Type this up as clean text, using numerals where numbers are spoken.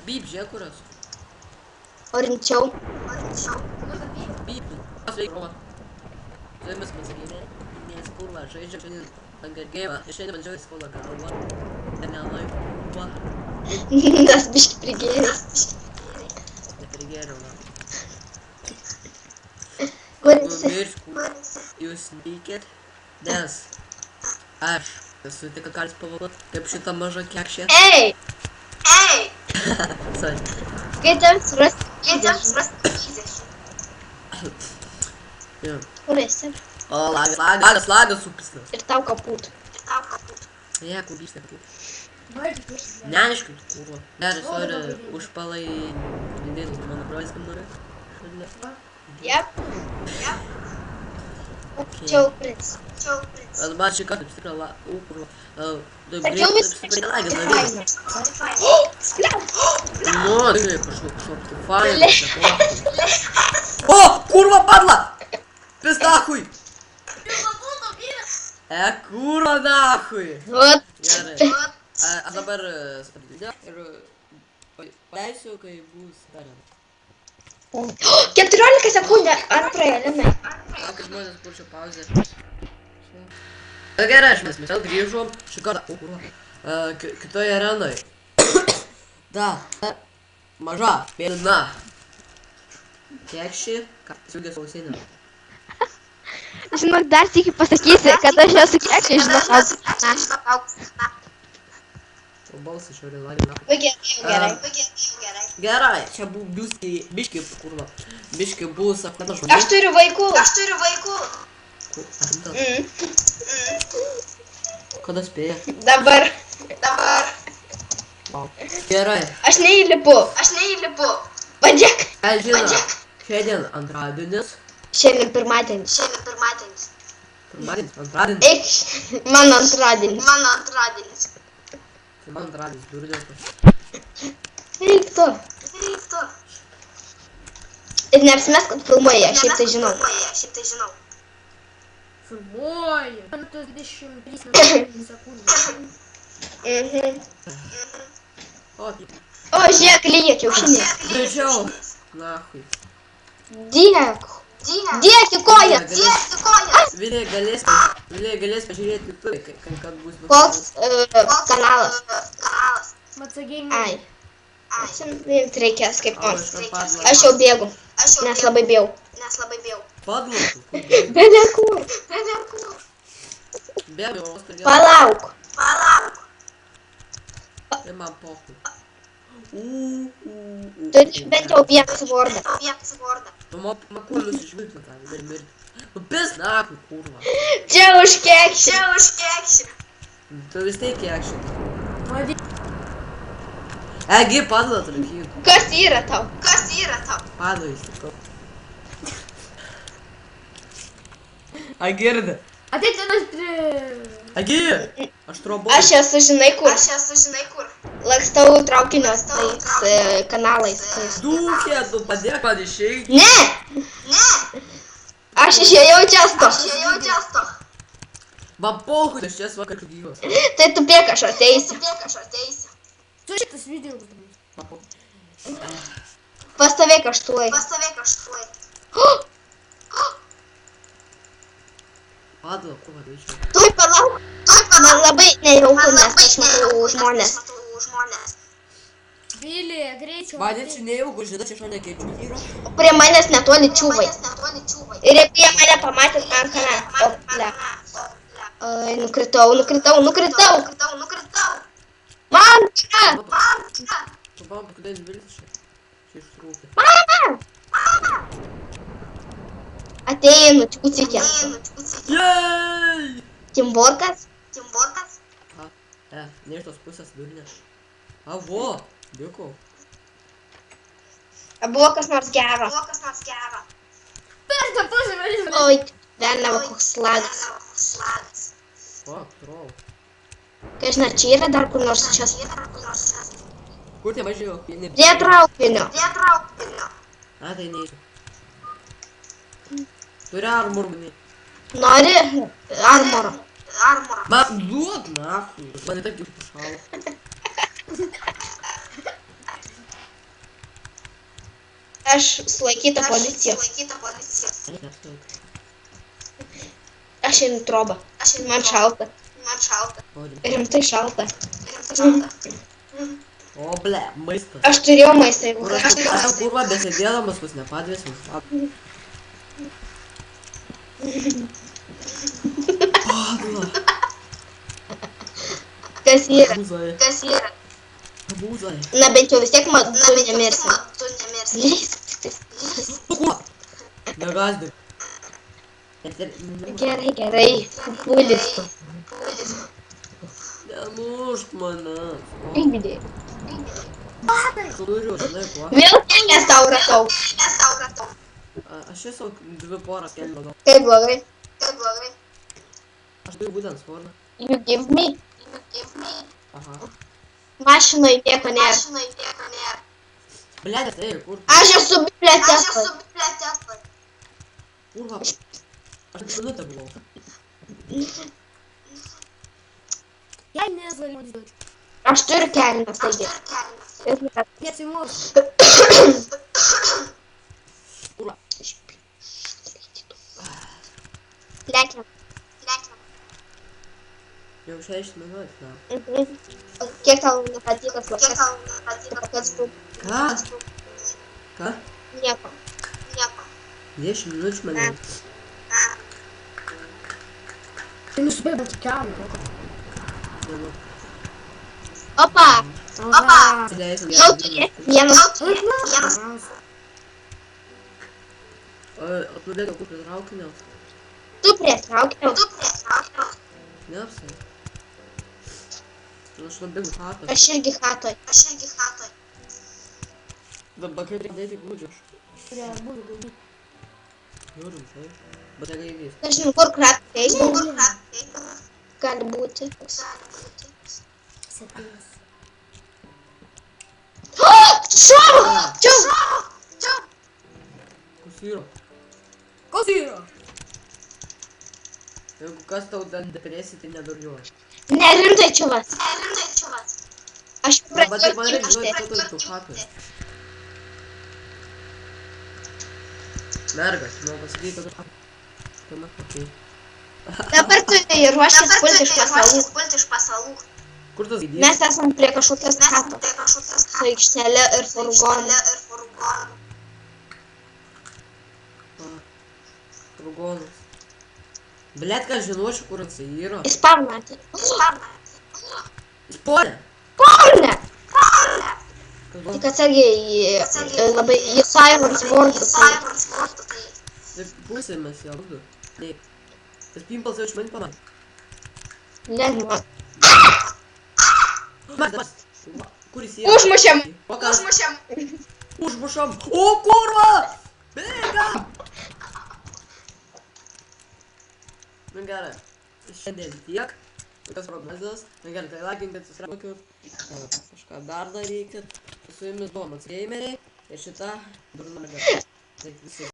Bip, žiūrėk, kur esu. Orinčiau. Bip. Sveikro. Su jumis pasakyti, nes kurva, žaidžiu šiandien Hunger Game'ą. Ir šiandien bandžiau įskaudą galvą. Ir nelaikų. Tas biški prigėręs. Neprigėriau, na. Kur Jeigu esi? mirškų, jūs neikit, nes aš esu tik kalis pavadot, kaip šitą mažą kekšę. Ei! Sorry. Kaip ten surasti? Jo. Kur esi? O, lagas supisnas. Ir tau kaput. Ne, kubys nepakit. Neaišku, kurva. Gerai, sorry, užpalai lindėnų, mano brolis kam nori. Jep. Čia upris. Dabar šį kartą tikrai kurva. Sakiau visą Nu, tai kažkoks failas. O, kurva padla! Pis nahui! Kurva nahui! Vat. Gerai. Aš dabar stabdydė ir paleisiu, kai bus perėm. 14 sekundė antrąją linai. Kad žmonės kurčia pauzę. Gerai, mes vėl grįžom šį kartą. O, kurva. Kitoje arenoj. Da. Maža. Mėlyna. Kekšė. Siūgės ausinė. Žinok, dar sykį pasakysi, kad aš esu kekšė, žinok. O balsas šiaurė lagė. Gerai. Gerai, čia biški, kurva. Biški bus apkata žmonių. Aš turiu vaikų. Kada spėja? Dabar. Wow. Gerai. Aš neįlipu. Padėk. Ką žinai? Šiandien antradienis. Šiandien pirmadienis. Pirmadienis, antradienis. Eik, mano antradienis. Tai man antradienis, durudės. Eik tu. Ir neapsimesk, kad filmuoji, aš šiaip tai žinau. Filmuoju. 23 sekundės. O, taip. O, žiūrėk, lyja kiaušinė. Greičiau. Nahui. Dėk į koją. Vilija galės pažiūrėti YouTube, kad bus Koks kanalas? Matsagėnė. Ai. Reikės kaip nors. Aš jau bėgu, nes labai bijau. Padlokų. Bėdė kur? Bėgu, o stagė. Palauk. Tai man pokui. Turi bent jau vieną svordą. Nu, makulius išvilgti tą, ir mirti. Nu, pis nahui, kurva. Čia už kekšį. Tu vis tiek kekšė. Egi, padla trakytų. Kas yra tau? Padla įstikau. Agirda. Ateitinės prie... Agi! Aš troboju. Aš esu žinai kur. Lakstau traukinio tais kanalais. Dūkė, tu padėk man išeiti. Ne! Aš išėjau čiasto. Man pokui, aš čia svakačiu gyvas. Tai tu bėk, aš ateisiu. Tu šitas video bus. Man pokui. Pastovėk aš tuoj. Padla, kurva, greičiau. Tuoj palauk. Man labai nejauku, nes aš matau žmonės. Vilija, greičiau. Man čia nejauku, žinai, čia šalia kėdžių yra. Prie manęs netoli čiūvai. Ir jie mane pamatė man kanalą. Ai, nukritau. Man! Tu man pakudės viltis čia. Čia ištrūkė. Ateinu, čiūcikės. Jej! Timborkas? Ne iš tos pusės durnė. Avo, dėkau. Buvo kas nors gero. Per tą pusę važiuoju. Oi, velnava koks slagas. Fuck, troll. Kažina, čia yra dar kur nors čia. Kur tie važiuoju? Prie traukinio. A, tai neįsiu. Turi armor mane. Nori armoro? Man duok nahui. Man taip jau pašalo. Aš sulaikyta policija. Aš einu trobą. Man šalta. Rimtai šalta. O, ble, maistas. Aš turėjau maistą, jeigu Kur aš kurva besėdėdamas, kus nepadvėsim. Padla. Kas yra? Būzai. Būzai. Na bent jau vis tiek tu nemirsi. Leiskis. Kurva. Negazdik. Gerai. Pulis tu. Nemušk manęs. Įgidė. Turiu, žinai kuo. Vėl kelias tau ratau. Aš esu 2 poras kelių radau. Kaip blogai. Aš turiu būtent sportą. You give me. Aha. Mašinoj nieko nėra. Bledės, kur? Aš esu bibliotekoj. Kurva. Aš minutę buvau. Я не знаю. Aš turiu kelnes, taigi. Neatsimuos. Kurva. Lekiam. Jau 6 minutės, na. Kiek tau nepatiko slaptas? Ką? Nieko. 10 minučių manai. Ты не успел быть камеру. Opa. Leisiu. Jau turi. Vienas. Atnubėgau kur prie traukinio. Tu prie traukinio. Neapsai. Aš nubėgau chatą. Aš irgi hatoj. Dabar kaip reikia dėti glūdžius. Я буду губить. Žiūrim, tai. Bet jeigu įvys. Nežinau, kur kratai. Gali būti. Сапилась. Šau! Kas yra? Kas yra? Jeigu kas tau ten depresija, tai nedurjuoja. Nerimtai čuvas. Aš Bet tai man pradėjau reikia, žinai, kibti. tu chatą. Mergas, žinau, pasakyk, kad tu... Tame, okei. Dabar tu ruoškis pulti iš pasalų. Kur tas įdės? Mes esam prie kažkokios chatos. Su aikštelė ir furgonu. Furgonas. Blet, ką žinočiau, kur jisai yra. Įspavnatį. Sporė! Porne! Tik atsargiai labai į Sirens World. Tai pusėmės jau, du. Taip. Tas pimpals jau iš mani pamatė. Nežinau. Mas! Kur jis yra? Užmušėm! O kas? Užmušam! O kurva! Bėga! Nu gerai. Šiandien tiek. Tokios prognozės. Na gerai, tai laikinkit, susiraukit. Kažką dar darykit. Su jumis buvo Mats Gameriai. Ir šita durna merga. Tai visi.